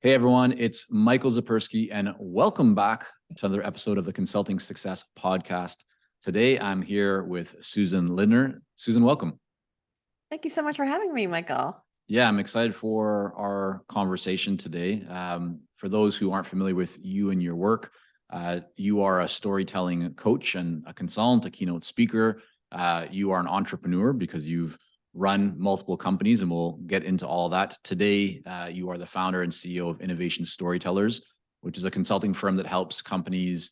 Hey everyone, it's Michael Zapersky and welcome back to another episode of the Consulting Success Podcast. Today I'm here with Susan Lindner. Susan, welcome. Thank you so much for having me, Michael. Yeah, I'm excited for our conversation today. For those who aren't familiar with you and your work, you are a storytelling coach and a consultant, a keynote speaker. You are an entrepreneur because you've run multiple companies, and we'll get into all that. Today, you are the founder and CEO of Innovation Storytellers, which is a consulting firm that helps companies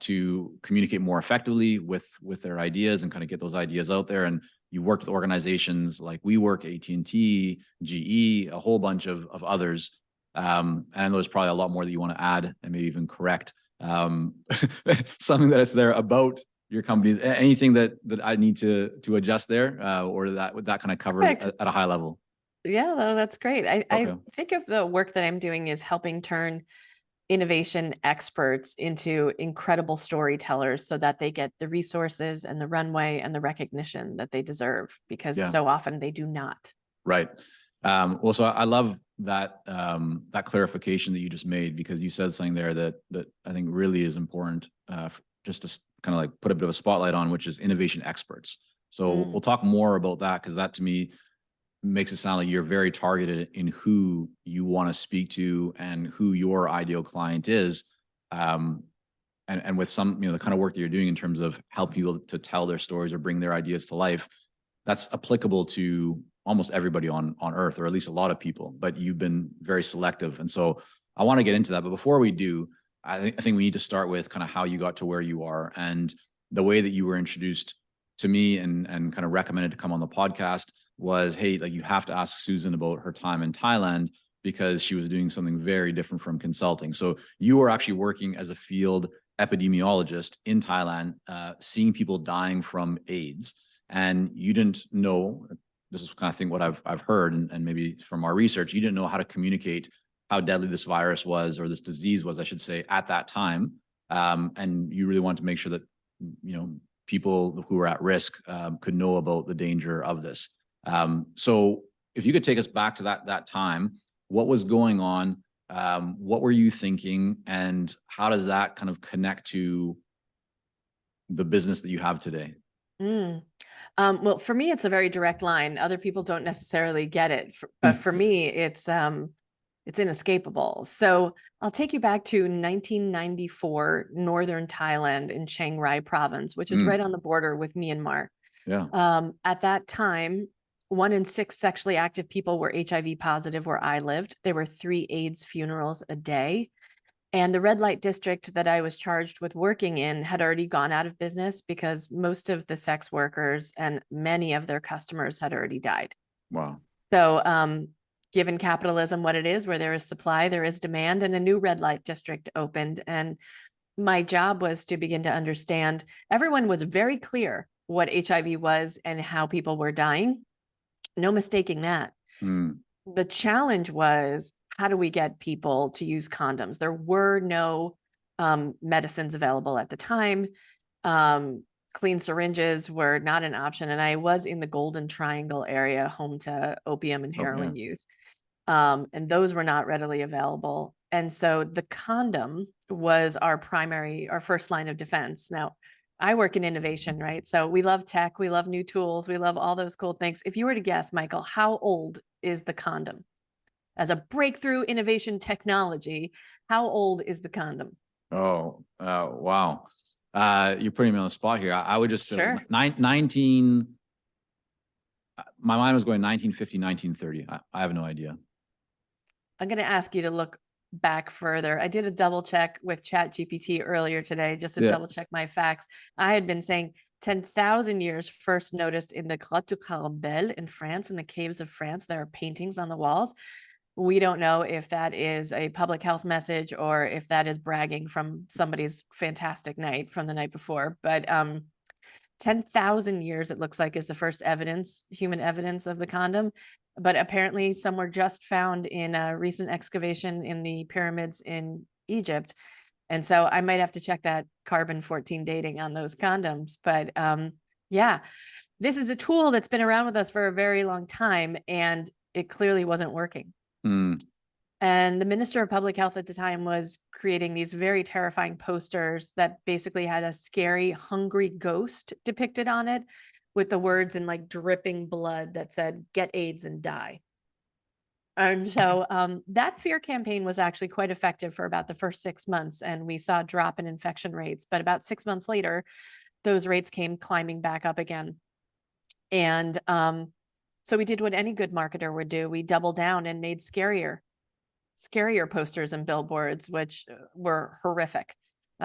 to communicate more effectively with their ideas and kind of get those ideas out there. And you worked with organizations like WeWork, AT&T, GE, a whole bunch of others. And I know there's probably a lot more that you want to add and maybe even correct. Something that is there about your companies. Anything that I need to adjust there, or would that kind of cover at a high level? Yeah, that's great. I Okay. think of the work that I'm doing is helping turn innovation experts into incredible storytellers so that they get the resources and the runway and the recognition that they deserve, because Yeah. so often they do not. Right. Well, so I love that that clarification that you just made, because you said something there that I think really is important, just to kind of like put a bit of a spotlight on, which is innovation experts. So we'll talk more about that, because that to me makes it sound like you're very targeted in who you want to speak to and who your ideal client is. And with some, the kind of work that you're doing in terms of help people to tell their stories or bring their ideas to life, that's applicable to almost everybody on earth, or at least a lot of people, but you've been very selective. And so I want to get into that. But before we do, I think we need to start with kind of how you got to where you are, and the way that you were introduced to me and kind of recommended to come on the podcast was, hey, like, you have to ask Susan about her time in Thailand, because she was doing something very different from consulting. So you were actually working as a field epidemiologist in Thailand, seeing people dying from AIDS. And you didn't know, this is kind of thing what I've heard, and maybe from our research, you didn't know how to communicate how deadly this virus was, or this disease was, I should say, at that time. And you really wanted to make sure that, people who were at risk could know about the danger of this. So if you could take us back to that time, what was going on? What were you thinking? And how does that kind of connect to the business that you have today? Well, for me, it's a very direct line. Other people don't necessarily get it, but for me, it's inescapable. So I'll take you back to 1994, northern Thailand in Chiang Rai province, which is right on the border with Myanmar. Yeah. At that time, 1 in 6 sexually active people were HIV positive where I lived. There were 3 AIDS funerals a day. And the red light district that I was charged with working in had already gone out of business because most of the sex workers and many of their customers had already died. Wow. So, given capitalism what it is, where there is supply, there is demand, and a new red light district opened. And my job was to begin to understand. Everyone was very clear what HIV was and how people were dying. No mistaking that. The challenge was, how do we get people to use condoms? There were no medicines available at the time. Clean syringes were not an option. And I was in the Golden Triangle area, home to opium and heroin use. And those were not readily available. And so the condom was our first line of defense. Now, I work in innovation, right? So we love tech, we love new tools, we love all those cool things. If you were to guess, Michael, how old is the condom? As a breakthrough innovation technology, how old is the condom? Oh, wow. You're putting me on the spot here. I would just say Sure. 19, my mind was going 1950, 1930. I have no idea. I'm going to ask you to look back further. I did a double check with ChatGPT earlier today, just to double check my facts. I had been saying 10,000 years, first noticed in the Grotte du Carambel in France, in the caves of France. There are paintings on the walls. We don't know if that is a public health message or if that is bragging from somebody's fantastic night from the night before. But 10,000 years, it looks like, is the first human evidence of the condom. But apparently some were just found in a recent excavation in the pyramids in Egypt. And so I might have to check that carbon-14 dating on those condoms. But yeah, this is a tool that's been around with us for a very long time, and it clearly wasn't working. And the Minister of Public Health at the time was creating these very terrifying posters that basically had a scary, hungry ghost depicted on it with the words in like dripping blood that said, "Get AIDS and die." And so that fear campaign was actually quite effective for about the first 6 months, and we saw a drop in infection rates. But about 6 months later, those rates came climbing back up again. And so we did what any good marketer would do. We doubled down and made scarier posters and billboards, which were horrific.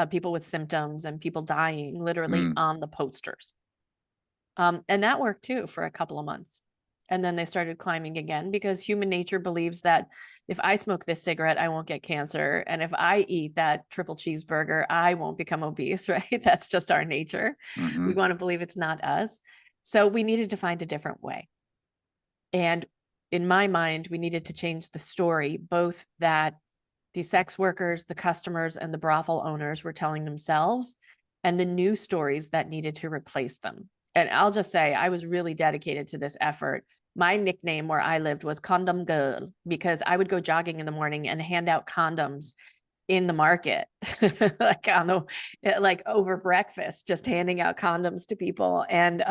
People with symptoms and people dying literally on the posters. And that worked too for a couple of months. And then they started climbing again because human nature believes that if I smoke this cigarette, I won't get cancer. And if I eat that triple cheeseburger, I won't become obese, right? That's just our nature. We want to believe it's not us. So we needed to find a different way. And in my mind, we needed to change the story, both that the sex workers, the customers, and the brothel owners were telling themselves, and the new stories that needed to replace them. And I'll just say, I was really dedicated to this effort. My nickname where I lived was Condom Girl, because I would go jogging in the morning and hand out condoms in the market, like over breakfast, just handing out condoms to people. And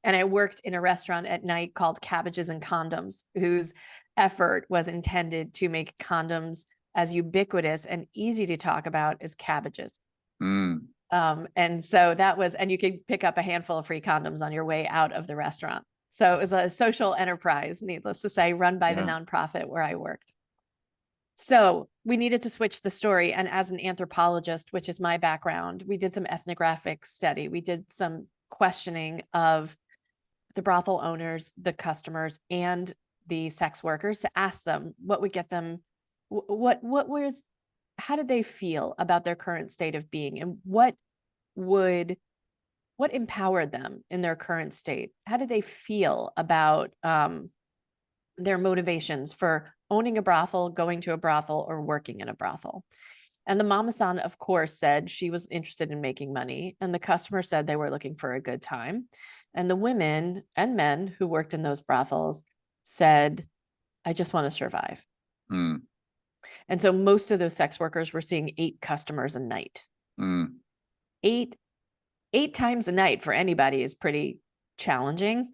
I worked in a restaurant at night called Cabbages and Condoms, whose effort was intended to make condoms as ubiquitous and easy to talk about as cabbages. And so that was, and you could pick up a handful of free condoms on your way out of the restaurant. So it was a social enterprise, needless to say, run by the nonprofit where I worked. So we needed to switch the story. And as an anthropologist, which is my background, we did some ethnographic study. We did some questioning of the brothel owners, the customers, and the sex workers to ask them what would get them, how did they feel about their current state of being, and what empowered them in their current state? How did they feel about their motivations for owning a brothel, going to a brothel, or working in a brothel? And the mama-san, of course, said she was interested in making money, and the customer said they were looking for a good time. And the women and men who worked in those brothels said, I just want to survive. And so most of those sex workers were seeing 8 customers a night. 8 times a night for anybody is pretty challenging.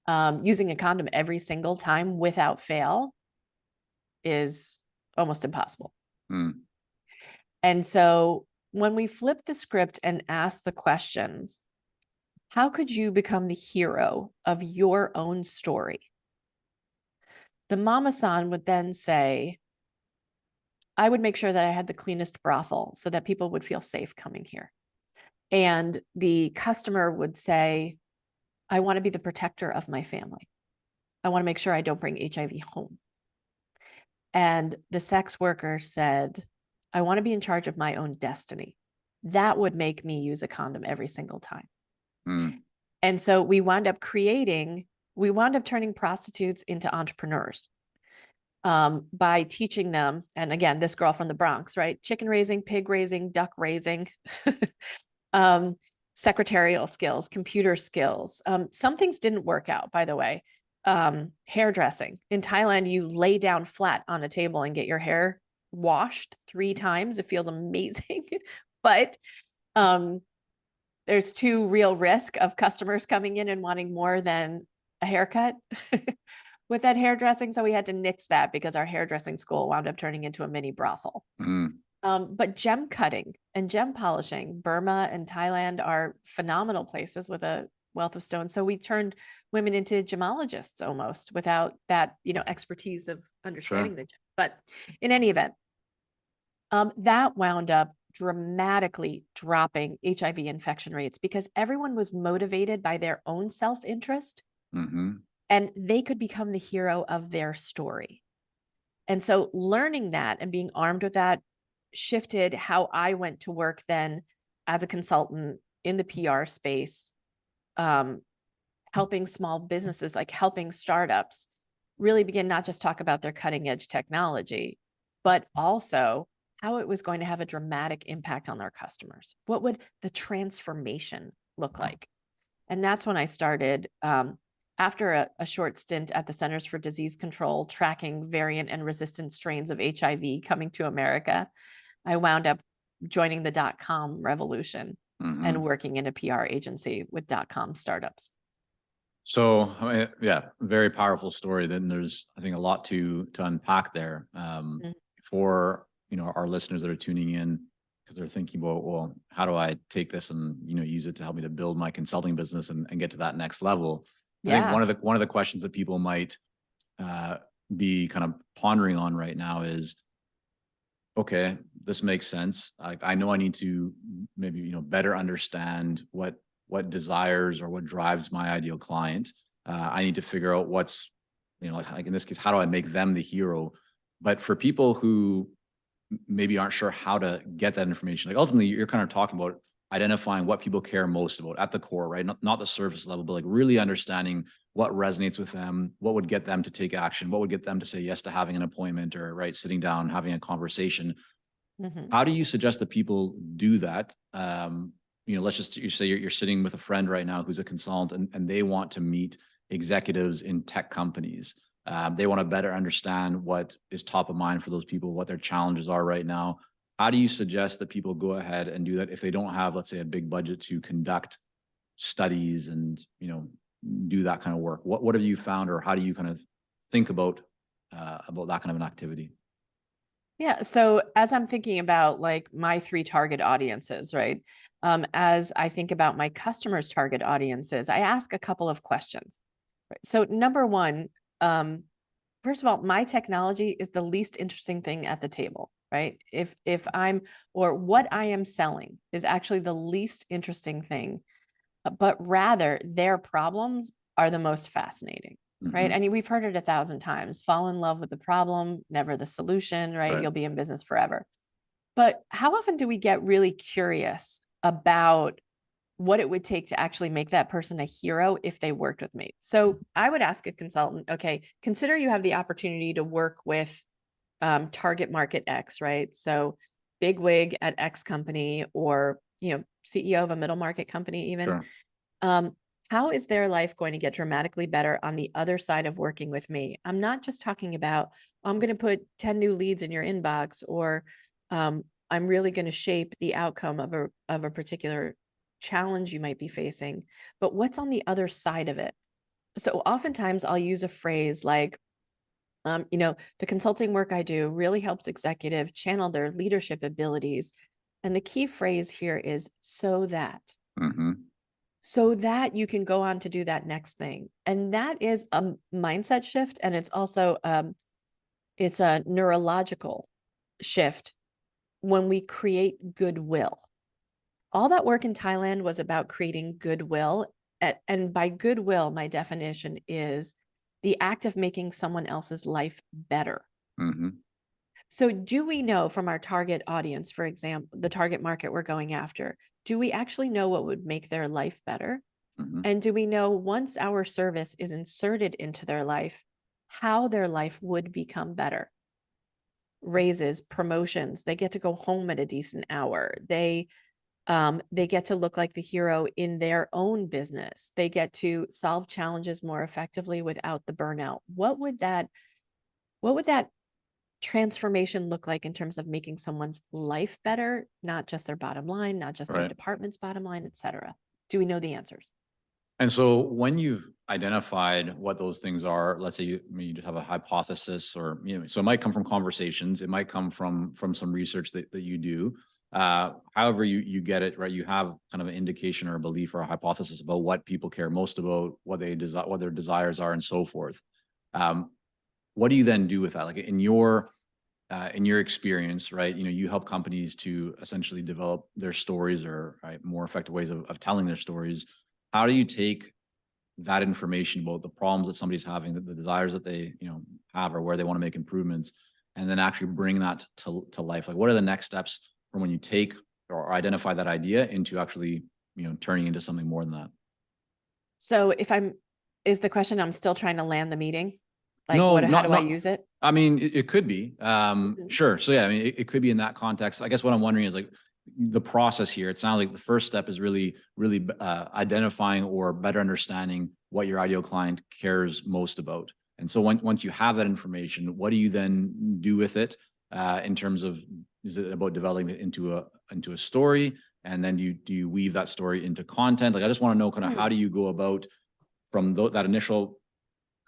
Using a condom every single time without fail is almost impossible. And so when we flipped the script and asked the question, how could you become the hero of your own story? The mama-san would then say, I would make sure that I had the cleanest brothel so that people would feel safe coming here. And the customer would say, I want to be the protector of my family. I want to make sure I don't bring HIV home. And the sex worker said, I want to be in charge of my own destiny. That would make me use a condom every single time. And so we wound up turning prostitutes into entrepreneurs by teaching them. And again, this girl from the Bronx, right? Chicken raising, pig raising, duck raising, secretarial skills, computer skills. Some things didn't work out, by the way. Hairdressing. In Thailand, you lay down flat on a table and get your hair washed 3 times. It feels amazing. But there's 2 real risk of customers coming in and wanting more than a haircut with that hairdressing. So we had to nix that because our hairdressing school wound up turning into a mini brothel. But gem cutting and gem polishing, Burma and Thailand are phenomenal places with a wealth of stones. So we turned women into gemologists almost without that, expertise of understanding the gem. But in any event, that wound up dramatically dropping HIV infection rates because everyone was motivated by their own self-interest and they could become the hero of their story. And so learning that and being armed with that shifted how I went to work then as a consultant in the PR space, helping small businesses, like helping startups really begin not just talk about their cutting edge technology, but also how it was going to have a dramatic impact on their customers. What would the transformation look like? And that's when I started after a short stint at the Centers for Disease Control, tracking variant and resistant strains of HIV coming to America, I wound up joining the .com revolution and working in a PR agency with .com startups. So, I mean, yeah, very powerful story. Then there's, I think, a lot to unpack there for, our listeners that are tuning in, because they're thinking about, well, how do I take this and, use it to help me to build my consulting business and get to that next level? I think one of the questions that people might be kind of pondering on right now is, okay, this makes sense. I know I need to maybe, better understand what desires or what drives my ideal client. I need to figure out what's, like in this case, how do I make them the hero? But for people who maybe aren't sure how to get that information, like ultimately you're kind of talking about identifying what people care most about at the core, right? Not the surface level, but like really understanding what resonates with them, what would get them to take action, what would get them to say yes to having an appointment, or right, sitting down, having a conversation. How do you suggest that people do that? Let's just say you're sitting with a friend right now who's a consultant, and they want to meet executives in tech companies. They want to better understand what is top of mind for those people, what their challenges are right now. How do you suggest that people go ahead and do that if they don't have, let's say, a big budget to conduct studies and, do that kind of work? What have you found, or how do you kind of think about that kind of an activity? Yeah. So as I'm thinking about like my 3 target audiences, right? As I think about my customers' target audiences, I ask a couple of questions. Right? So number one, first of all, my technology is the least interesting thing at the table, right? If what I am selling is actually the least interesting thing, but rather their problems are the most fascinating. Right. I mean, we've heard it 1,000 times. Fall in love with the problem, never the solution, right? You'll be in business forever. But how often do we get really curious about what it would take to actually make that person a hero if they worked with me? So I would ask a consultant, okay, consider you have the opportunity to work with target market X, right? So big wig at X company, or, CEO of a middle market company even. Sure. How is their life going to get dramatically better on the other side of working with me? I'm not just talking about, I'm going to put 10 new leads in your inbox, or I'm really going to shape the outcome of a particular challenge you might be facing, but what's on the other side of it? So oftentimes I'll use a phrase like, the consulting work I do really helps executive channel their leadership abilities. And the key phrase here is so that. So that you can go on to do that next thing. And that is a mindset shift. And it's also, it's a neurological shift when we create goodwill. All that work in Thailand was about creating goodwill. And by goodwill, my definition is the act of making someone else's life better. So do we know from our target audience, for example, the target market we're going after, do we actually know what would make their life better? And do we know, once our service is inserted into their life, how their life would become better? Raises, promotions, they get to go home at a decent hour. They get to look like the hero in their own business. They get to solve challenges more effectively without the burnout. What would that transformation look like in terms of making someone's life better, not just their bottom line, not just their department's bottom line, et cetera? Do we know the answers? And so when you've identified what those things are, let's say you just have a hypothesis, or, so it might come from conversations, it might come from some research that you do. However you get it, right? You have kind of an indication or a belief or a hypothesis about what people care most about, what they desire, what their desires are, and so forth. What do you then do with that? Like in your experience, right? You help companies to essentially develop their stories, or more effective ways of telling their stories. How do you take that information about the problems that somebody's having, the desires that they have, or where they want to make improvements, and then actually bring that to life? Like, what are the next steps from when you take or identify that idea into actually turning into something more than that? So is the question, I'm still trying to land the meeting? Like, no, how do I use it? I mean, it could be. Sure. So yeah, I mean, it could be in that context. I guess what I'm wondering is, like, the process here. It sounds like the first step is really identifying or better understanding what your ideal client cares most about. And so once you have that information, what do you then do with it in terms of, is it about developing it into a story? And then do you weave that story into content? Like, I just want to know kind of how do you go about from that initial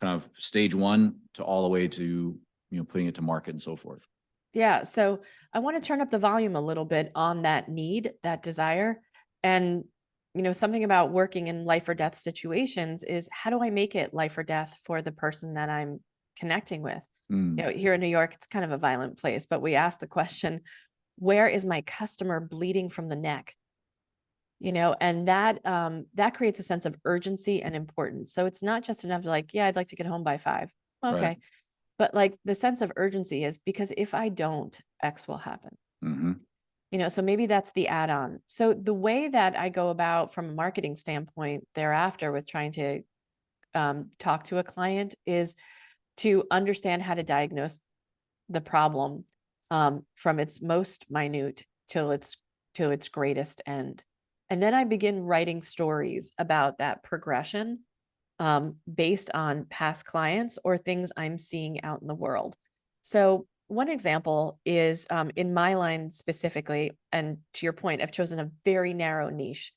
kind of stage one to all the way to, putting it to market and so forth. Yeah. So I want to turn up the volume a little bit on that need, that desire. And, something about working in life or death situations is, how do I make it life or death for the person that I'm connecting with? Here in New York, it's kind of a violent place, but we ask the question, where is my customer bleeding from the neck? And that creates a sense of urgency and importance. So it's not just enough to like, yeah, I'd like to get home by 5. Okay. Right. But like the sense of urgency is, because if I don't, X will happen. So maybe that's the add-on. So the way that I go about from a marketing standpoint thereafter with trying to talk to a client is to understand how to diagnose the problem from its most minute till its greatest end. And then I begin writing stories about that progression based on past clients or things I'm seeing out in the world. So one example is in my line specifically, and to your point, I've chosen a very narrow niche.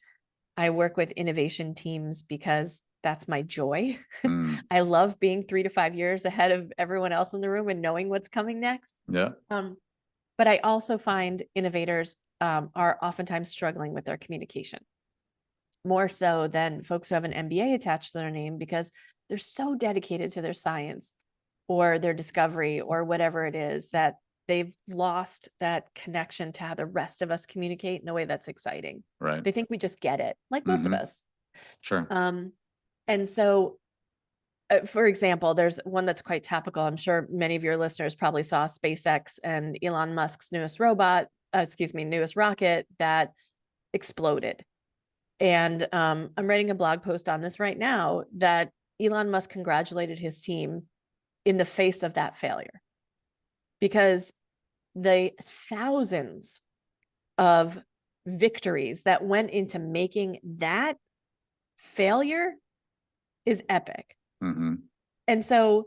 I work with innovation teams because that's my joy. I love being 3 to 5 years ahead of everyone else in the room and knowing what's coming next. Yeah. But I also find innovators are oftentimes struggling with their communication, more so than folks who have an MBA attached to their name, because they're so dedicated to their science or their discovery or whatever it is, that they've lost that connection to how the rest of us communicate in a way that's exciting. Right. They think we just get it, like most of us. Sure. And so, for example, there's one that's quite topical. I'm sure many of your listeners probably saw SpaceX and Elon Musk's newest rocket that exploded. And I'm writing a blog post on this right now, that Elon Musk congratulated his team in the face of that failure, because the thousands of victories that went into making that failure is epic. And so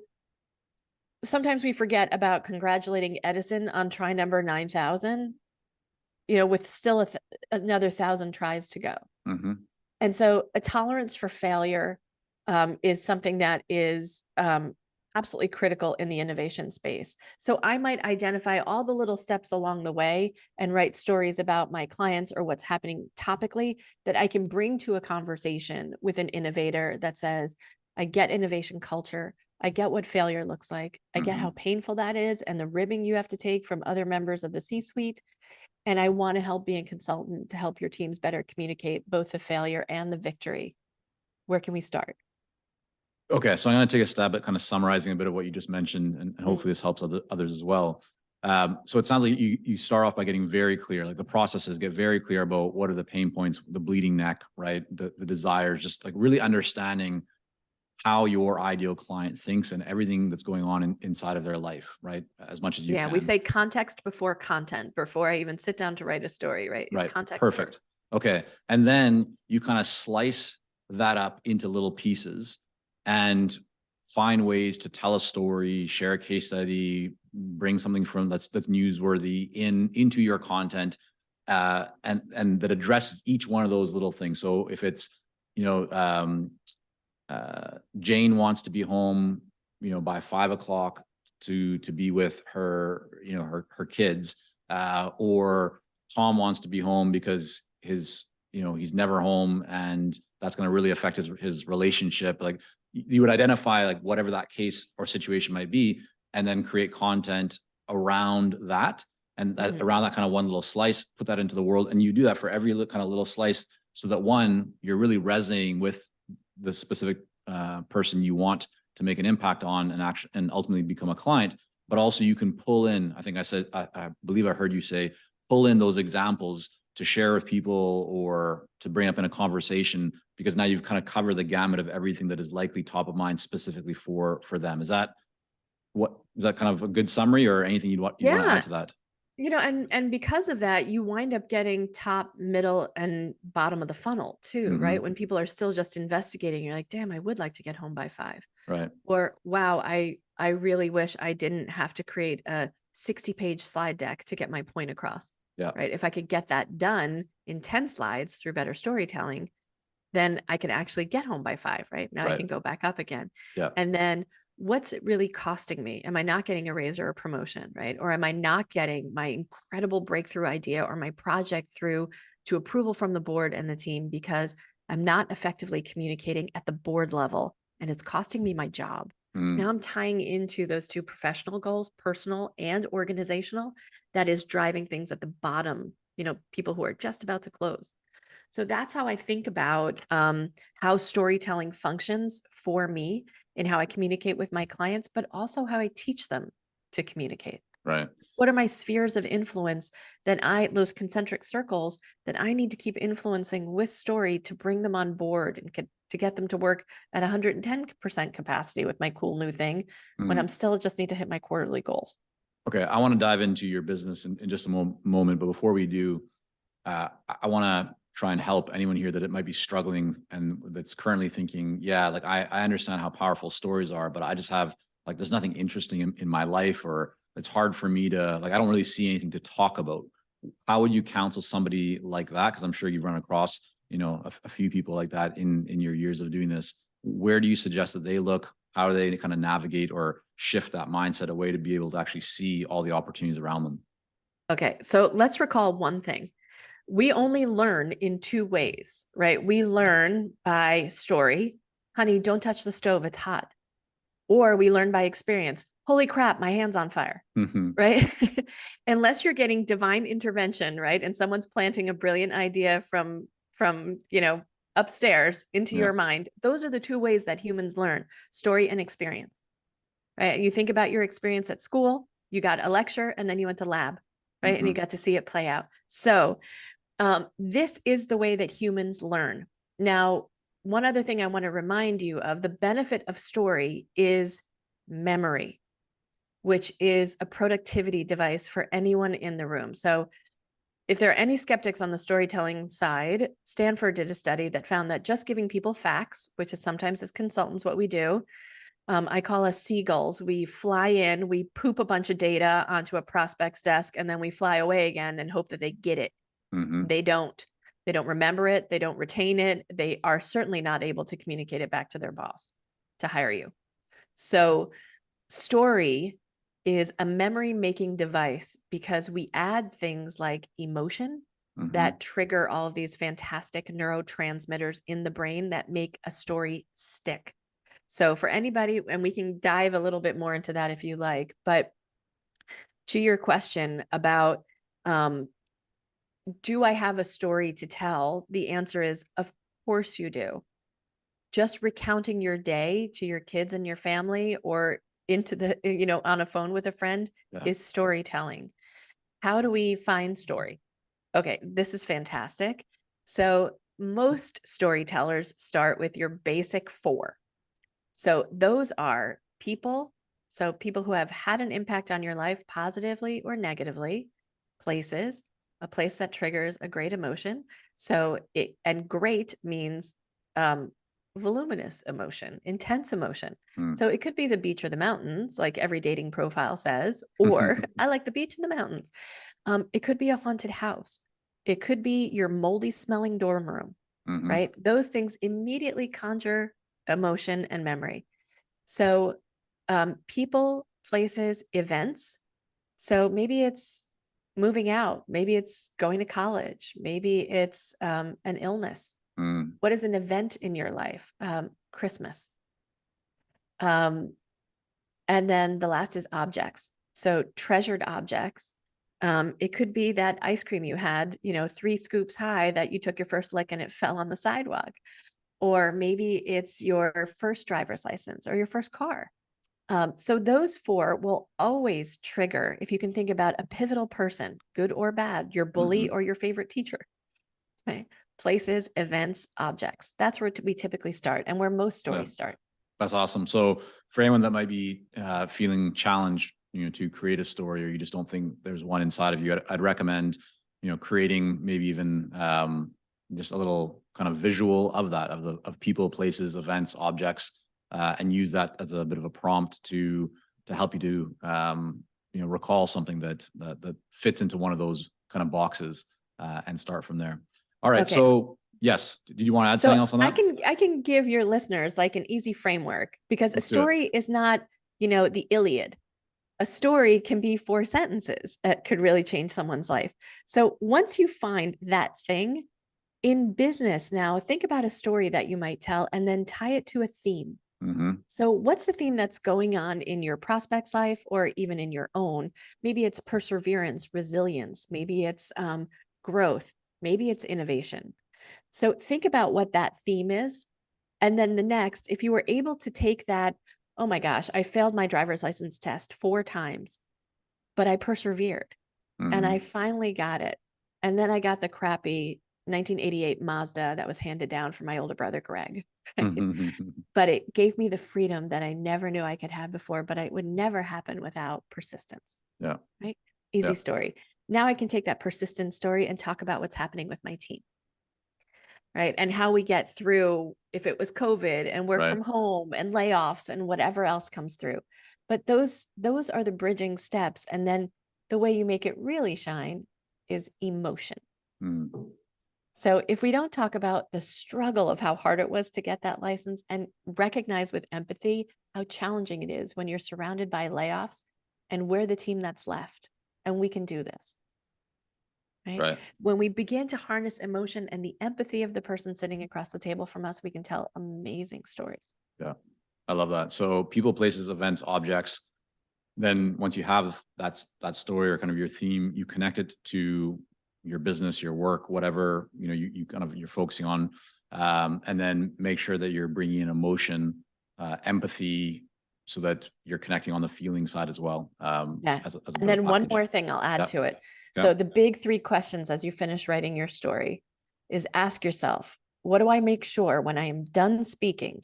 sometimes we forget about congratulating Edison on try number 9,000, with still another 1,000 tries to go. And so a tolerance for failure is something that is absolutely critical in the innovation space. So I might identify all the little steps along the way and write stories about my clients or what's happening topically that I can bring to a conversation with an innovator that says, I get innovation culture. I get what failure looks like. I get how painful that is and the ribbing you have to take from other members of the C-suite. And I want to help be a consultant to help your teams better communicate both the failure and the victory. Where can we start? Okay, so I'm going to take a stab at kind of summarizing a bit of what you just mentioned, and hopefully this helps others as well. So it sounds like you start off by getting very clear, like the processes, get very clear about what are the pain points, the bleeding neck, right? The desires, just like really understanding how your ideal client thinks and everything that's going on inside of their life, right? As much as you can. Yeah, we say context before content, before I even sit down to write a story, right? Right, Context perfect. first. Okay, and then you kind of slice that up into little pieces and find ways to tell a story, share a case study, bring something from that's newsworthy into your content, and that addresses each one of those little things. So if it's, Jane wants to be home, by 5 o'clock to be with her, her kids, or Tom wants to be home because he's never home, and that's going to really affect his relationship. Like, you would identify like whatever that case or situation might be, and then create content around that, and around that kind of one little slice, put that into the world. And you do that for every kind of little slice, so that one, you're really resonating with the specific person you want to make an impact on and ultimately become a client. But also you can pull in, I believe I heard you say, pull in those examples to share with people or to bring up in a conversation, because now you've kind of covered the gamut of everything that is likely top of mind specifically for them. Is that kind of a good summary, or anything you'd want to add to that? and because of that, you wind up getting top, middle, and bottom of the funnel too, right? Mhm. When people are still just investigating, you're like, damn, I would like to get home by 5. Right. Or wow, I really wish I didn't have to create a 60-page slide deck to get my point across. Yeah. Right. If I could get that done in 10 slides through better storytelling, then I can actually get home by 5, right? Now I Right. can go back up again. Yeah. And then what's it really costing me? Am I not getting a raise or a promotion, right? Or am I not getting my incredible breakthrough idea or my project through to approval from the board and the team because I'm not effectively communicating at the board level and it's costing me my job? Mm. Now I'm tying into those two professional goals, personal and organizational, that is driving things at the bottom, people who are just about to close. So that's how I think about how storytelling functions for me and how I communicate with my clients, but also how I teach them to communicate. Right. What are my spheres of influence those concentric circles that I need to keep influencing with story to bring them on board and to get them to work at 110% capacity with my cool new thing when Mm. I'm still just need to hit my quarterly goals. Okay. I want to dive into your business in just a moment, but before we do, I want to try and help anyone here that it might be struggling and that's currently thinking, yeah, like I understand how powerful stories are, but I just have like, there's nothing interesting in my life, or it's hard for me to like, I don't really see anything to talk about. How would you counsel somebody like that? Cause I'm sure you've run across, a few people like that in your years of doing this. Where do you suggest that they look? How do they kind of navigate or shift that mindset away to be able to actually see all the opportunities around them? Okay, so let's recall one thing. We only learn in 2 ways, right? We learn by story. Honey, don't touch the stove, it's hot. Or we learn by experience. Holy crap, my hand's on fire, Hmm. right? Unless you're getting divine intervention, right? And someone's planting a brilliant idea from upstairs into Yeah. your mind. Those are the 2 ways that humans learn, story and experience. Right? You think about your experience at school, you got a lecture and then you went to lab, right? And you Hmm. got to see it play out. So this is the way that humans learn. Now, one other thing I want to remind you of, the benefit of story is memory, which is a productivity device for anyone in the room. So if there are any skeptics on the storytelling side, Stanford did a study that found that just giving people facts, which is sometimes as consultants what we do, I call us seagulls. We fly in, we poop a bunch of data onto a prospect's desk, and then we fly away again and hope that they get it. Hmm. They don't. They don't remember it. They don't retain it. They are certainly not able to communicate it back to their boss to hire you. So story is a memory making device because we add things like emotion Hmm. that trigger all of these fantastic neurotransmitters in the brain that make a story stick. So for anybody, and we can dive a little bit more into that if you like, but to your question about do I have a story to tell? The answer is, of course you do. Just recounting your day to your kids and your family or into on a phone with a friend Yeah. is storytelling. How do we find story? Okay, this is fantastic. So most storytellers start with your basic 4. So those are people. So people who have had an impact on your life positively or negatively, places, a place that triggers a great emotion. And great means voluminous emotion, intense emotion. Mm. So it could be the beach or the mountains, like every dating profile says, or I like the beach and the mountains. It could be a haunted house. It could be your moldy smelling dorm room, Hmm. right? Those things immediately conjure emotion and memory. So people, places, events. So maybe it's moving out, maybe it's going to college, maybe it's an illness. Mm. What is an event in your life? Christmas. Um, and then the last is objects. So treasured objects. It could be that ice cream you had, 3 scoops high that you took your first lick and it fell on the sidewalk. Or maybe it's your first driver's license or your first car. So those 4 will always trigger, if you can think about a pivotal person, good or bad, your bully Hmm. or your favorite teacher, right? Places, events, objects. That's where we typically start and where most Yeah. stories start. That's awesome. So for anyone that might be feeling challenged to create a story, or you just don't think there's one inside of you, I'd recommend, creating maybe even just a little kind of visual of that, of people, places, events, objects, and use that as a bit of a prompt to help you to recall something that fits into one of those kind of boxes, and start from there. All right. Okay. So yes, did you want to add something else on that? I can give your listeners like an easy framework, because a story is not, the Iliad. A story can be 4 sentences that could really change someone's life. So once you find that thing in business, now think about a story that you might tell and then tie it to a theme. Mm-hmm. So what's the theme that's going on in your prospect's life, or even in your own? Maybe it's perseverance, resilience, maybe it's growth, maybe it's innovation. So think about what that theme is. And then the next, if you were able to take that, oh my gosh, I failed my driver's license test 4 times, but I persevered and I finally got it. And then I got the crappy 1988 Mazda that was handed down from my older brother, Greg. Right? But it gave me the freedom that I never knew I could have before, but it would never happen without persistence. Yeah. Right. Easy story. Now I can take that persistent story and talk about what's happening with my team. Right. And how we get through, if it was COVID and work from home and layoffs and whatever else comes through. But those are the bridging steps. And then the way you make it really shine is emotion. So if we don't talk about the struggle of how hard it was to get that license, and recognize with empathy how challenging it is when you're surrounded by layoffs, and we're the team that's left, and we can do this. Right? When we begin to harness emotion and the empathy of the person sitting across the table from us, we can tell amazing stories. Yeah, I love that. So people, places, events, objects. Then once you have that story or kind of your theme, you connect it to your business, your work, whatever, you're focusing on, and then make sure that you're bringing in emotion, empathy, so that you're connecting on the feeling side as well. And then one more thing I'll add to it. So the big 3 questions as you finish writing your story is, ask yourself, what do I make sure when I am done speaking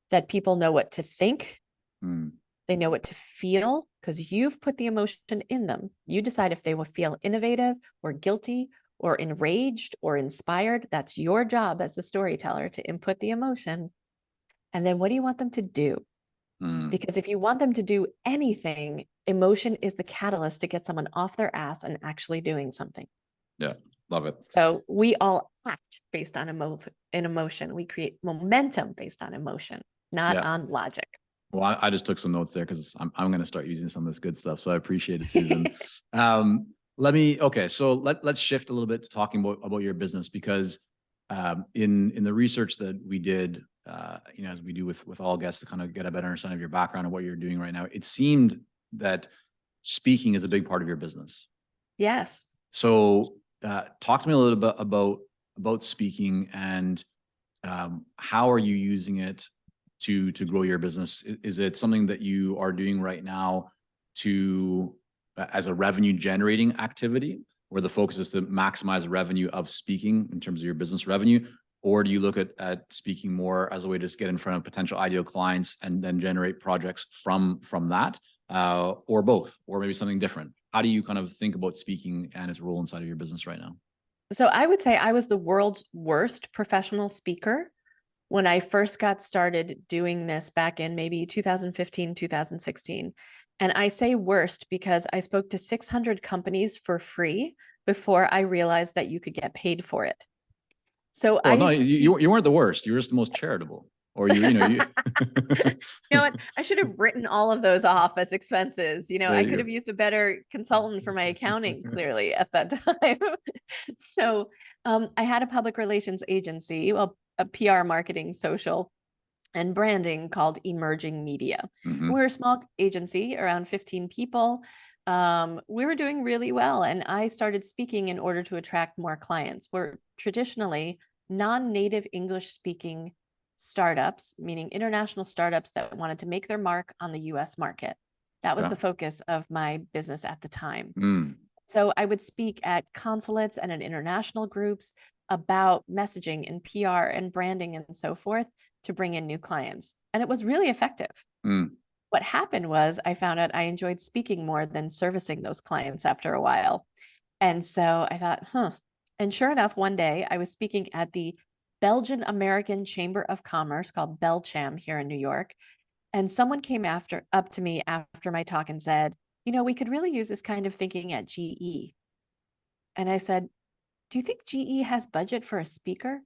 that people know what to think? They know what to feel, because you've put the emotion in them. You decide if they will feel innovative or guilty or enraged or inspired. That's your job as the storyteller, to input the emotion. And then what do you want them to do? Because if you want them to do anything, emotion is the catalyst to get someone off their ass and actually doing something. Yeah, love it. So we all act based on emotion. We create momentum based on emotion, not on logic. Well, I just took some notes there, because I'm going to start using some of this good stuff. So I appreciate it, Susan. So let's shift a little bit to talking about your business, because in the research that we did, as we do with all guests, to kind of get a better understanding of your background and what you're doing right now, it seemed that speaking is a big part of your business. Yes. So talk to me a little bit about speaking, and how are you using it to grow your business? Is it something that you are doing right now as a revenue generating activity, where the focus is to maximize revenue of speaking in terms of your business revenue? Or do you look at speaking more as a way to just get in front of potential ideal clients and then generate projects from that, or both, or maybe something different? How do you kind of think about speaking and its role inside of your business right now? So I would say I was the world's worst professional speaker when I first got started doing this back in maybe 2015, 2016. And I say worst because I spoke to 600 companies for free before I realized that you could get paid for it. So you weren't the worst. You were just the most charitable. Or you know what? I should have written all of those off as expenses. I could have used a better consultant for my accounting clearly at that time. So I had a public relations agency, a PR, marketing, social, and branding called Emerging Media. We're a small agency, around 15 people. We were doing really well. And I started speaking in order to attract more clients. We're traditionally non-native English speaking startups, meaning international startups that wanted to make their mark on the US market. That was the focus of my business at the time. So I would speak at consulates and at international groups about messaging and PR and branding and so forth to bring in new clients. And it was really effective. What happened was I found out I enjoyed speaking more than servicing those clients after a while. And so I thought, huh. And sure enough, one day I was speaking at the Belgian American Chamber of Commerce called Belcham here in New York. And someone came up to me after my talk and said, we could really use this kind of thinking at GE. And I said, do you think GE has budget for a speaker?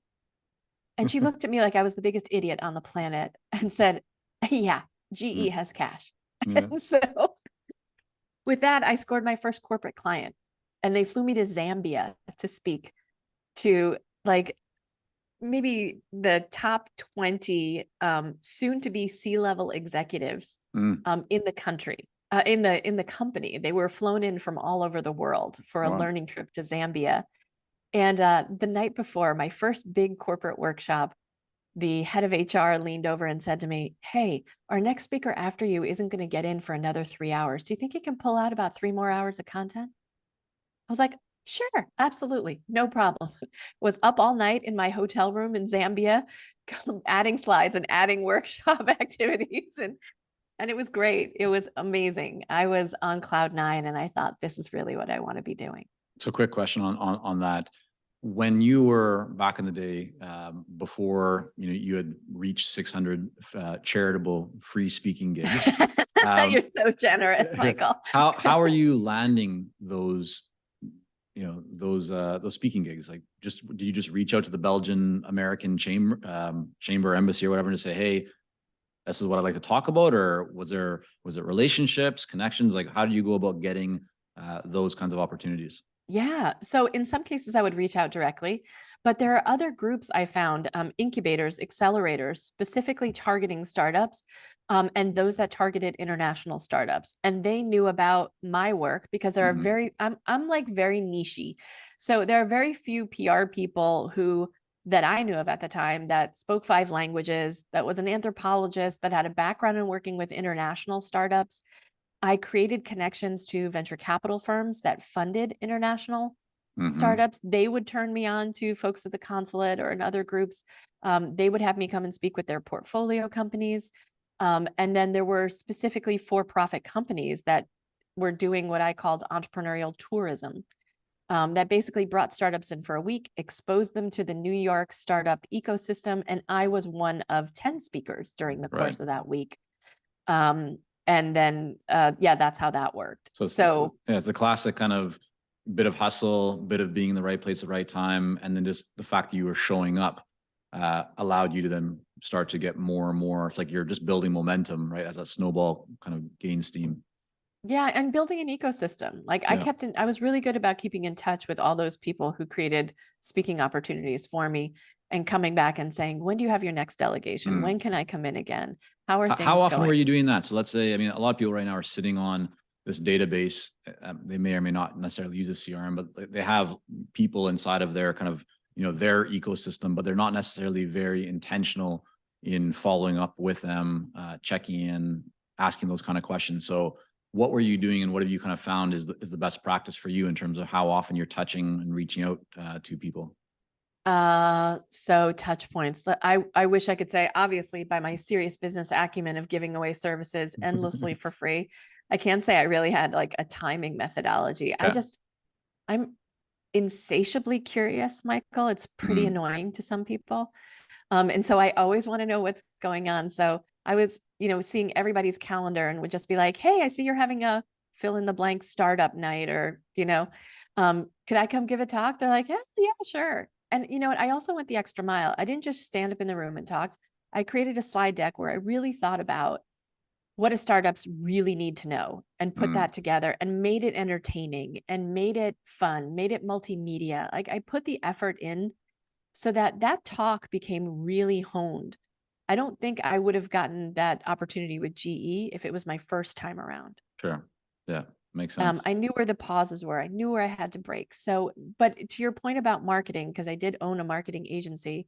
And she looked at me like I was the biggest idiot on the planet and said, yeah, GE Mm, has cash. yeah. And so with that, I scored my first corporate client, and they flew me to Zambia to speak to like maybe the top 20 soon to be C-level executives Mm, in the country, in the company. They were flown in from all over the world for a wow. learning trip to Zambia. And the night before my first big corporate workshop, the head of HR leaned over and said to me, hey, our next speaker after you isn't going to get in for another 3 hours. Do you think you can pull out about 3 more hours of content? I was like, sure, absolutely, no problem. Was up all night in my hotel room in Zambia, adding slides and adding workshop activities. And it was great. It was amazing. I was on cloud nine, and I thought, this is really what I want to be doing. So quick question on that. When you were back in the day, before you had reached 600 charitable free speaking gigs, You're so generous, Michael. how are you landing those those speaking gigs? Like, do you just reach out to the Belgian American chamber embassy or whatever and just say, hey, this is what I'd like to talk about? Or was it relationships, connections? Like, how do you go about getting those kinds of opportunities? Yeah. So in some cases, I would reach out directly, but there are other groups I found, incubators, accelerators, specifically targeting startups, and those that targeted international startups. And they knew about my work because there are Mhm. I'm like very nichey. So there are very few PR people that I knew of at the time that spoke 5 languages, that was an anthropologist, that had a background in working with international startups. I created connections to venture capital firms that funded international Mhm. startups. They would turn me on to folks at the consulate or in other groups. They would have me come and speak with their portfolio companies. And then there were specifically for-profit companies that were doing what I called entrepreneurial tourism, that basically brought startups in for a week, exposed them to the New York startup ecosystem. And I was one of 10 speakers during the Right. course of that week. Um, and then, yeah, that's how that worked. So So yeah, it's the classic kind of bit of hustle, bit of being in the right place at the right time, and then just the fact that you were showing up allowed you to then start to get more and more. It's like you're just building momentum, right? As that snowball kind of gains steam. yeah, and building an ecosystem. Like Yeah. I was really good about keeping in touch with all those people who created speaking opportunities for me and coming back and saying, when do you have your next delegation? Mm. When can I come in again? How are How things often were going? you doing that? So let's say, I mean, a lot of people right now are sitting on this database. They may or may not necessarily use a CRM, but they have people inside of their kind of, their ecosystem, but they're not necessarily very intentional in following up with them, checking in, asking those kind of questions. So what were you doing and what have you kind of found is the best practice for you in terms of how often you're touching and reaching out to people? So touch points. I wish I could say, obviously, by my serious business acumen of giving away services endlessly for free, I can't say I really had like a timing methodology. Okay. I'm insatiably curious, Michael. It's pretty Mm, annoying to some people. And so I always want to know what's going on. So I was, seeing everybody's calendar and would just be like, hey, I see you're having a fill in the blank startup night, or, could I come give a talk? They're like, yeah, sure. And you know what? I also went the extra mile. I didn't just stand up in the room and talk. I created a slide deck where I really thought about what do startups really need to know and put mm, that together and made it entertaining and made it fun, made it multimedia. Like I put the effort in so that talk became really honed. I don't think I would have gotten that opportunity with GE if it was my first time around. sure. Yeah. Makes sense. I knew where the pauses were. I knew where I had to break. So, but to your point about marketing, because I did own a marketing agency,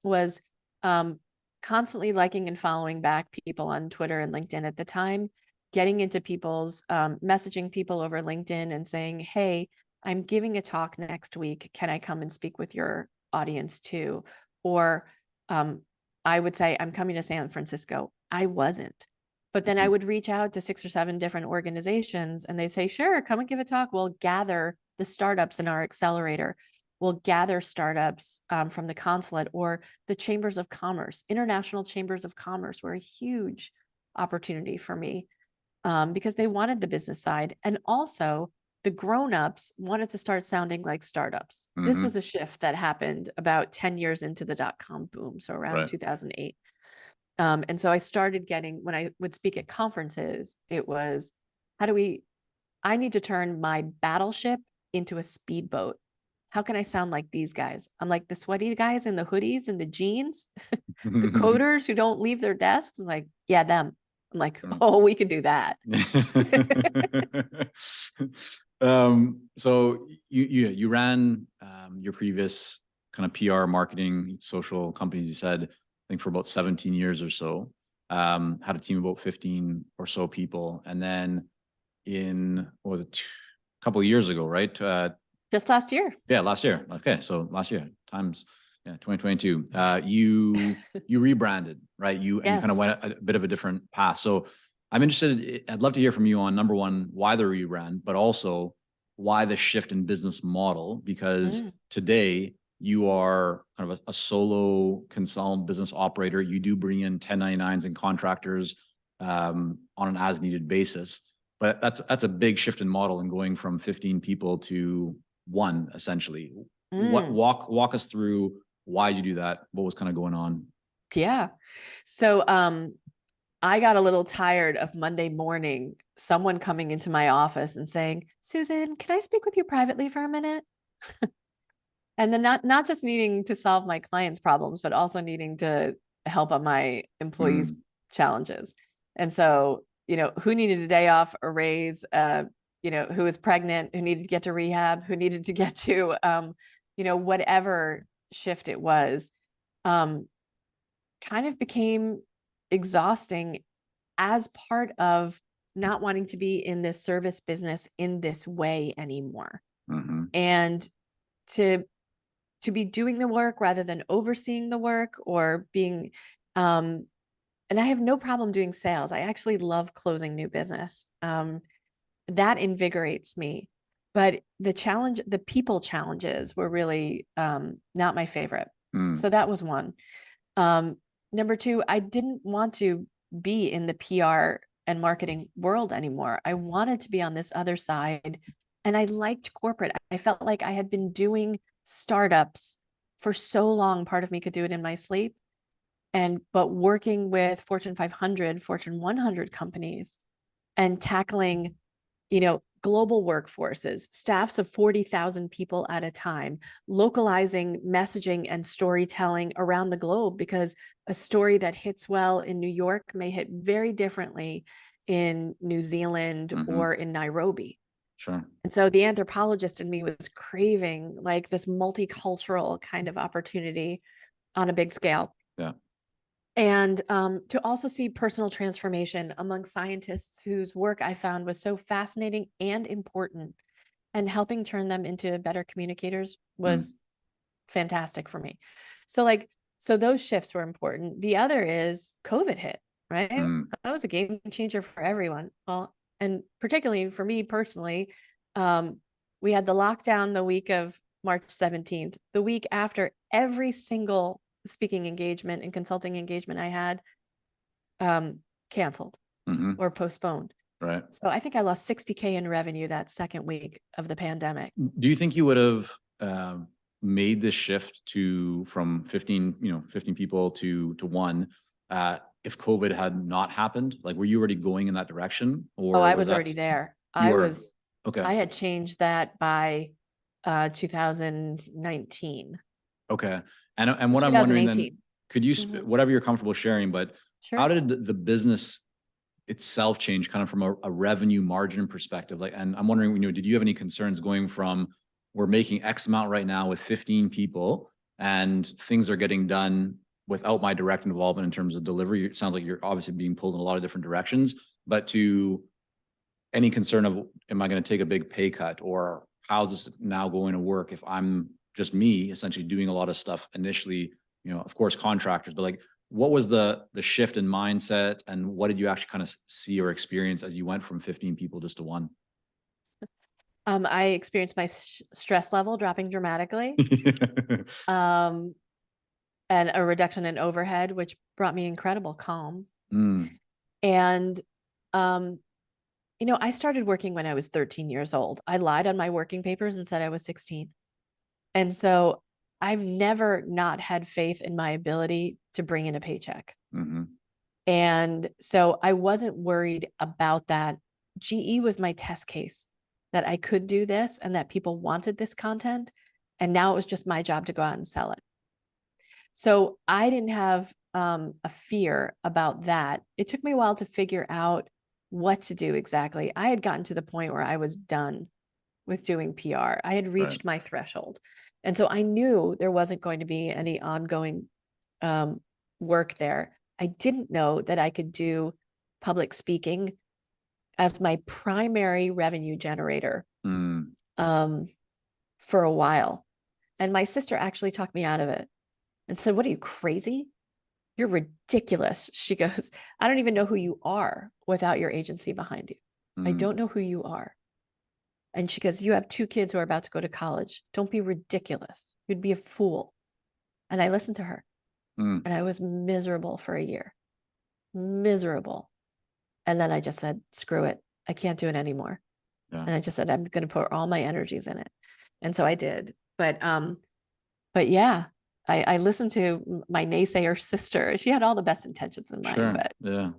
was um, constantly liking and following back people on Twitter and LinkedIn at the time, getting into people's messaging people over LinkedIn and saying, hey, I'm giving a talk next week. Can I come and speak with your audience too? Or I would say, I'm coming to San Francisco. I wasn't. But then I would reach out to 6 or 7 different organizations and they say, sure, come and give a talk. We'll gather the startups in our accelerator. We'll gather startups from the consulate or the chambers of commerce. International chambers of commerce were a huge opportunity for me because they wanted the business side. And also the grown-ups wanted to start sounding like startups. This was a shift that happened about 10 years into the dot-com boom. So around 2008. And so I started getting, when I would speak at conferences, it was, I need to turn my battleship into a speedboat. How can I sound like these guys? I'm like the sweaty guys in the hoodies and the jeans, the coders who don't leave their desks. I'm like, yeah, them. I'm like, oh, we could do that. So you ran your previous kind of PR, marketing, social companies, you said, I think for about 17 years or so, had a team of about 15 or so people. And then what was it, a couple of years ago, right? Just last year. Yeah, last year. Okay, so last year, 2022. You rebranded, right? And you kind of went a bit of a different path. So I'm interested, I'd love to hear from you on, number one, why the rebrand, but also why the shift in business model, because today you are kind of a solo consultant business operator. You do bring in 1099s and contractors on an as needed basis, but that's a big shift in model and going from 15 people to 1, essentially. Walk us through why you do that. What was kind of going on? Yeah. So I got a little tired of Monday morning, someone coming into my office and saying, Susan, can I speak with you privately for a minute? And then not just needing to solve my clients' problems, but also needing to help on my employees' challenges. And so, who needed a day off, a raise, who was pregnant, who needed to get to rehab, who needed to get to, whatever shift it was, kind of became exhausting as part of not wanting to be in this service business in this way anymore. And to be doing the work rather than overseeing the work or being, and I have no problem doing sales. I actually love closing new business. That invigorates me, but the people challenges were really not my favorite. So that was one. Number 2, I didn't want to be in the PR and marketing world anymore. I wanted to be on this other side, and I liked corporate. I felt like I had been doing startups for so long. Part of me could do it in my sleep, but working with Fortune 500, Fortune 100 companies and tackling, global workforces, staffs of 40,000 people at a time, localizing messaging and storytelling around the globe, because a story that hits well in New York may hit very differently in New Zealand or in Nairobi. Sure. And so the anthropologist in me was craving like this multicultural kind of opportunity on a big scale. Yeah. And to also see personal transformation among scientists whose work I found was so fascinating and important, and helping turn them into better communicators was fantastic for me. So those shifts were important. The other is COVID hit, right? That was a game changer for everyone. Well, and particularly for me personally, we had the lockdown the week of March 17th. The week after, every single speaking engagement and consulting engagement I had canceled or postponed. Right. So I think I lost 60K in revenue that second week of the pandemic. Do you think you would have made this shift from 15 people to 1 if COVID had not happened? Like, were you already going in that direction? Or I was already there. Okay. I had changed that by 2019. Okay. And what I'm wondering then, could you, whatever you're comfortable sharing, but how did the business itself change kind of from a revenue margin perspective? Like, and I'm wondering, did you have any concerns going from, we're making X amount right now with 15 people and things are getting done without my direct involvement in terms of delivery? It sounds like you're obviously being pulled in a lot of different directions, but to any concern of, am I going to take a big pay cut, or how's this now going to work if I'm just me essentially doing a lot of stuff initially, of course, contractors, but like, what was the shift in mindset, and what did you actually kind of see or experience as you went from 15 people just to one? I experienced my stress level dropping dramatically, um, and a reduction in overhead, which brought me incredible calm. Mm, And, um, I started working when I was 13 years old. I lied on my working papers and said I was 16. And so I've never not had faith in my ability to bring in a paycheck. mhm. And so I wasn't worried about that. GE was my test case that I could do this and that people wanted this content. And now it was just my job to go out and sell it. So I didn't have a fear about that. It took me a while to figure out what to do exactly. I had gotten to the point where I was done with doing PR. I had Right. reached my threshold. And so I knew there wasn't going to be any ongoing um, work there. I didn't know that I could do public speaking as my primary revenue generator Mm, um, for a while. And my sister actually talked me out of it and said, "What are you, crazy? You're ridiculous." She goes, "I don't even know who you are without your agency behind you. I mm, don't know who you are." And she goes, "You have 2 kids who are about to go to college. Don't be ridiculous. You'd be a fool." And I listened to her, mm. and I was miserable for a year, miserable. And then I just said, "Screw it. I can't do it anymore." Yeah. And I just said, "I'm going to put all my energies in it." And so I did. But yeah, I listened to my naysayer sister. She had all the best intentions in mind, Sure. but Yeah.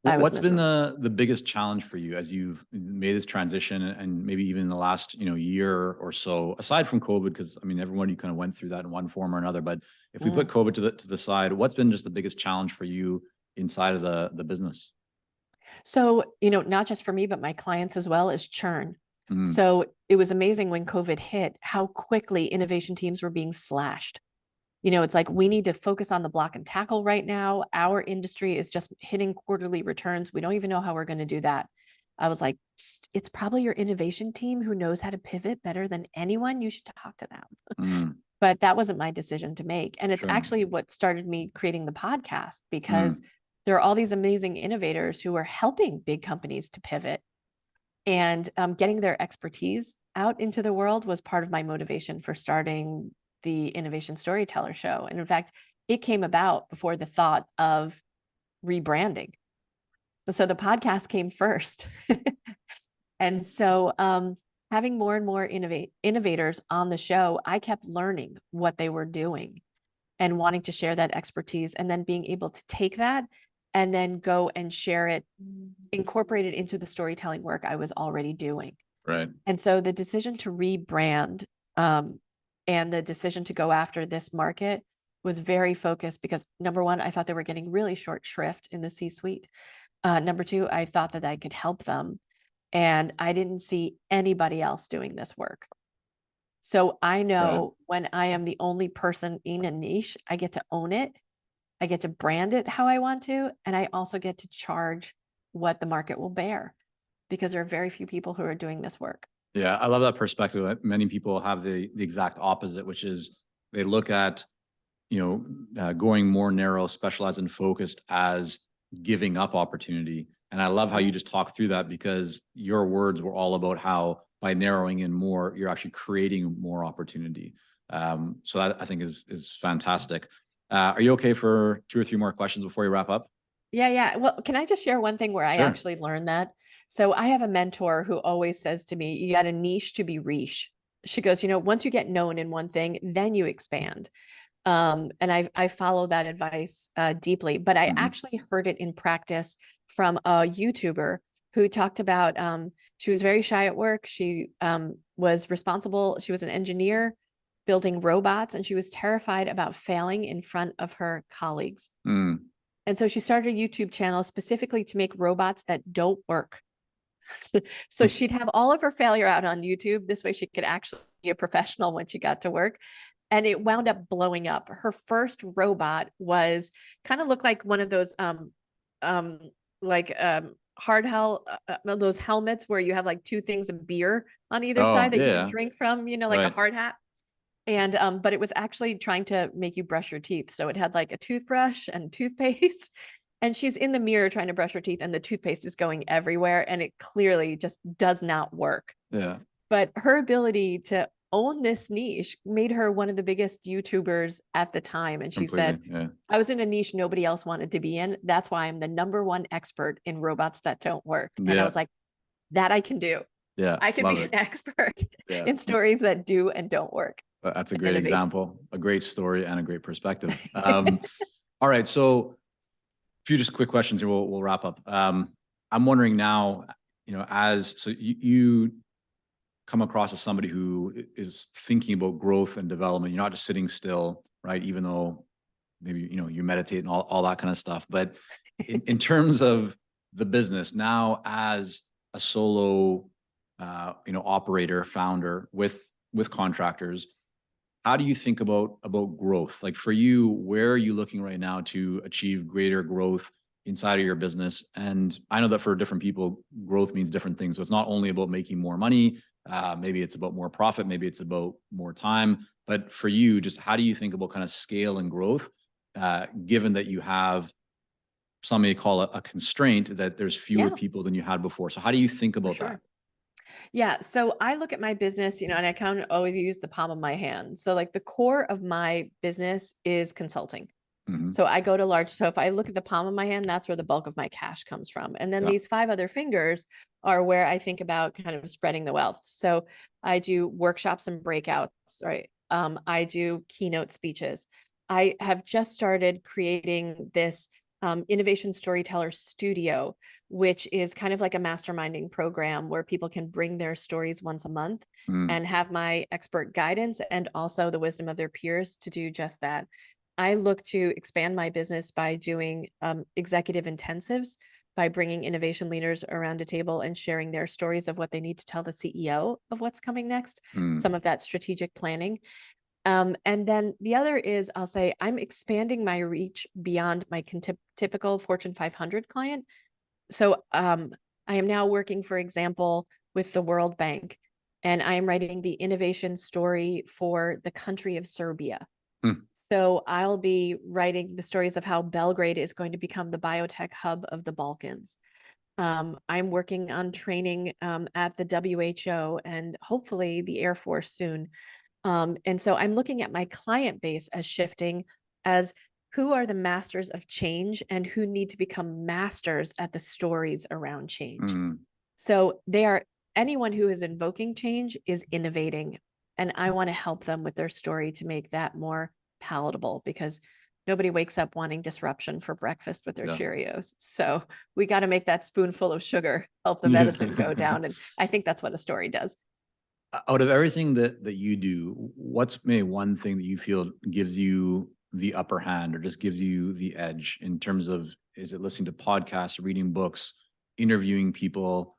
I was What's been miserable. the biggest challenge for you as you've made this transition, and maybe even in the last, year or so, aside from COVID, because I mean, everyone kind of went through that in one form or another. But if we put Mm. COVID to the side, what's been just the biggest challenge for you inside of the business? So, not just for me, but my clients as well, is churn. Mm, So it was amazing when COVID hit, how quickly innovation teams were being slashed. It's like, we need to focus on the block and tackle right now. Our industry is just hitting quarterly returns. We don't even know how we're going to do that. I was like, "Psst, it's probably your innovation team who knows how to pivot better than anyone. You should talk to them." mm, But that wasn't my decision to make. And it's sure. actually what started me creating the podcast, because Mm, there are all these amazing innovators who are helping big companies to pivot, and getting their expertise out into the world was part of my motivation for starting the Innovation Storyteller Show. And in fact, it came about before the thought of rebranding. So the podcast came first. And so having more and more innovators on the show, I kept learning what they were doing and wanting to share that expertise, and then being able to take that and then go and share it, incorporate it into the storytelling work I was already doing. right. And so the decision to rebrand um, and the decision to go after this market was very focused, because number one, I thought they were getting really short shrift in the C-suite. Number two, I thought that I could help them, and I didn't see anybody else doing this work. So I Right. know when I am the only person in a niche, I get to own it. I get to brand it how I want to, and I also get to charge what the market will bear, because there are very few people who are doing this work. Yeah, I love that perspective. Many people have the exact opposite, which is they look at going more narrow, specialized, and focused as giving up opportunity. And I love how you Mm. just talked through that, because your words were all about how by narrowing in more, you're actually creating more opportunity. So that I think is fantastic. Are you okay for 2 or 3 more questions before you wrap up? Yeah, yeah. Well, can I just share one thing where I Sure. actually learned that? So I have a mentor who always says to me, "You got a niche to be riche." She goes, "Once you get known in one thing, then you expand." And I follow that advice deeply, but I Hmm. actually heard it in practice from a YouTuber who talked about she was very shy at work. She was responsible. She was an engineer building robots, and she was terrified about failing in front of her colleagues. Mm, And so she started a YouTube channel specifically to make robots that don't work. So she'd have all of her failure out on YouTube. This way she could actually be a professional when she got to work. And it wound up blowing up. Her first robot was kind of looked like one of those um like hard hell those helmets where you have like two things of beer on either oh side that you can yeah, drink from, like a right. hard hat. And, but it was actually trying to make you brush your teeth. So it had like a toothbrush and toothpaste. And she's in the mirror trying to brush her teeth, and the toothpaste is going everywhere. And it clearly just does not work. Yeah. But her ability to own this niche made her one of the biggest YouTubers at the time. And she said, Completely. Yeah. I was in a niche nobody else wanted to be in. That's why I'm the #1 expert in robots that don't work. And I Yeah. was like, that I can do. Yeah. I can Love be it. an expert Yeah. in stories that do and don't work. That's a And great innovation. example, a great story, and a great perspective. All right. So a few just quick questions and we'll wrap up. I'm wondering now, so you come across as somebody who is thinking about growth and development. You're not just sitting still, right? Even though maybe, you meditate and all that kind of stuff. But in terms of the business now as a solo, operator, founder with contractors, how do you think about growth? Like for you, where are you looking right now to achieve greater growth inside of your business? And I know that for different people, growth means different things. So it's not only about making more money. Maybe it's about more profit. Maybe it's about more time. But for you, just how do you think about kind of scale and growth, given that you have, some may call it a constraint, that there's fewer Yeah, people than you had before. So how do you think for about that? sure. Yeah. So I look at my business, and I kind of always use the palm of my hand. So like the core of my business is consulting. Mhm. So I go to large. So if I look at the palm of my hand, that's where the bulk of my cash comes from. And then Yeah. these 5 other fingers are where I think about kind of spreading the wealth. So I do workshops and breakouts, right? I do keynote speeches. I have just started creating this innovation storyteller studio, which is kind of like a masterminding program where people can bring their stories once a month Mm. and have my expert guidance and also the wisdom of their peers to do just that. I look to expand my business by doing executive intensives, by bringing innovation leaders around a table and sharing their stories of what they need to tell the CEO of what's coming next, Mm. some of that strategic planning. And then the other is I'll say I'm expanding my reach beyond my typical Fortune 500 client. So I am now working, for example, with the World Bank, and I am writing the innovation story for the country of Serbia. Mm. So I'll be writing the stories of how Belgrade is going to become the biotech hub of the Balkans. I'm working on training at the WHO and hopefully the Air Force soon. And so I'm looking at my client base as shifting as who are the masters of change and who need to become masters at the stories around change. Mm. So they are anyone who is invoking change is innovating. And I want to help them with their story to make that more palatable because nobody wakes up wanting disruption for breakfast with their Yeah. Cheerios. So we got to make that spoonful of sugar help the medicine go down. And I think that's what a story does. Out of everything that you do, what's maybe one thing that you feel gives you the upper hand or just gives you the edge in terms of, is it listening to podcasts, reading books, interviewing people?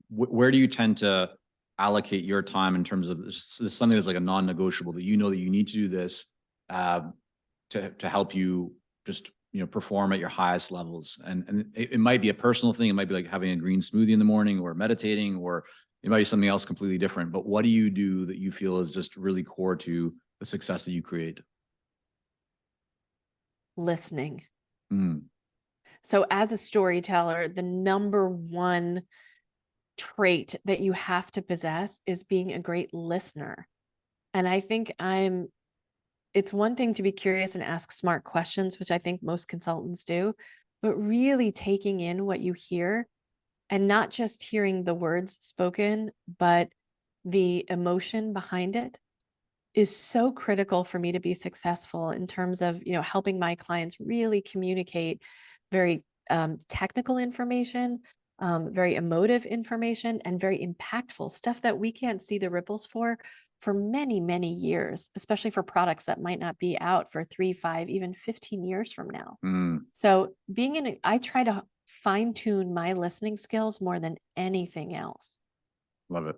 Where do you tend to allocate your time in terms of something that's like a non-negotiable that you know that you need to do this to help you just perform at your highest levels? And it might be a personal thing. It might be like having a green smoothie in the morning or meditating, or it might be something else completely different. But what do you do that you feel is just really core to the success that you create? Listening. Mm. So as a storyteller, the #1 trait that you have to possess is being a great listener. And I think it's one thing to be curious and ask smart questions, which I think most consultants do, but really taking in what you hear and not just hearing the words spoken, but the emotion behind it is so critical for me to be successful in terms of, helping my clients really communicate very technical information, very emotive information, and very impactful stuff that we can't see the ripples for many, many years, especially for products that might not be out for 3, 5, even 15 years from now. Mm. So I try to fine tune my listening skills more than anything else. Love it.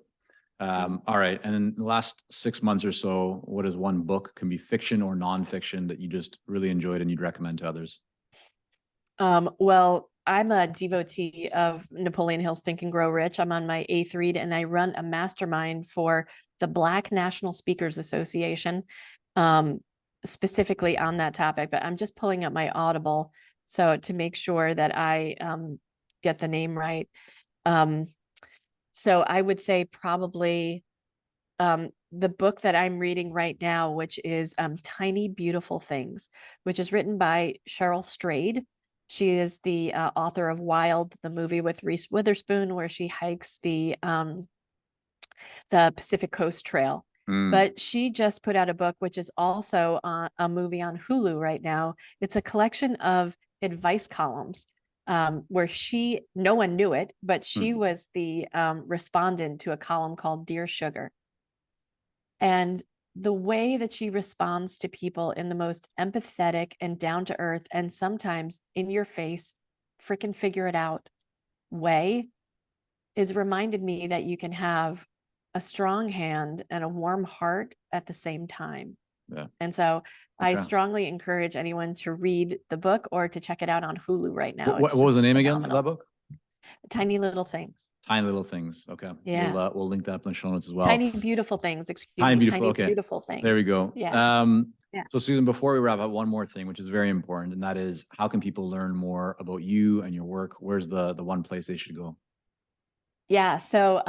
All right. And then the last 6 months or so, what is one book, can be fiction or nonfiction, that you just really enjoyed and you'd recommend to others? Well, I'm a devotee of Napoleon Hill's Think and Grow Rich. I'm on my 8th read, and I run a mastermind for the Black National Speakers Association, specifically on that topic. But I'm just pulling up my Audible so to make sure that I get the name right. So I would say probably the book that I'm reading right now, which is Tiny Beautiful Things, which is written by Cheryl Strayed. She is the author of Wild, the movie with Reese Witherspoon, where she hikes the Pacific Coast Trail. But she just put out a book, which is also a movie on Hulu right now. It's a collection of advice columns where no one knew it, but she was the respondent to a column called Dear Sugar. And the way that she responds to people in the most empathetic and down to earth and sometimes in your face, freaking figure it out way is reminded me that you can have a strong hand and a warm heart at the same time. Yeah. And so I Okay. strongly encourage anyone to read the book or to check it out on Hulu right now. What was the name again of that book? Tiny Little Things. Tiny Little Things. Okay. Yeah. We'll link that up in the show notes as well. Tiny Beautiful Things. Excuse Tiny me. Beautiful. Tiny Okay. Beautiful Things. There we go. Yeah. Yeah. So Susan, before we wrap up, one more thing, which is very important, and that is how can people learn more about you and your work? Where's the one place they should go? Yeah. So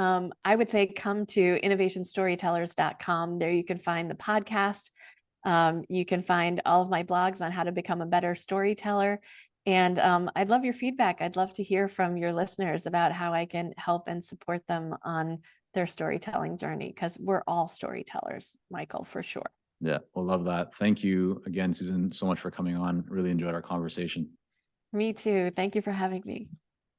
I would say come to innovationstorytellers.com. There you can find the podcast. You can find all of my blogs on how to become a better storyteller. And I'd love your feedback. I'd love to hear from your listeners about how I can help and support them on their storytelling journey, because we're all storytellers, Michael, for sure. Yeah, we'll love that. Thank you again, Susan, so much for coming on. Really enjoyed our conversation. Me too. Thank you for having me.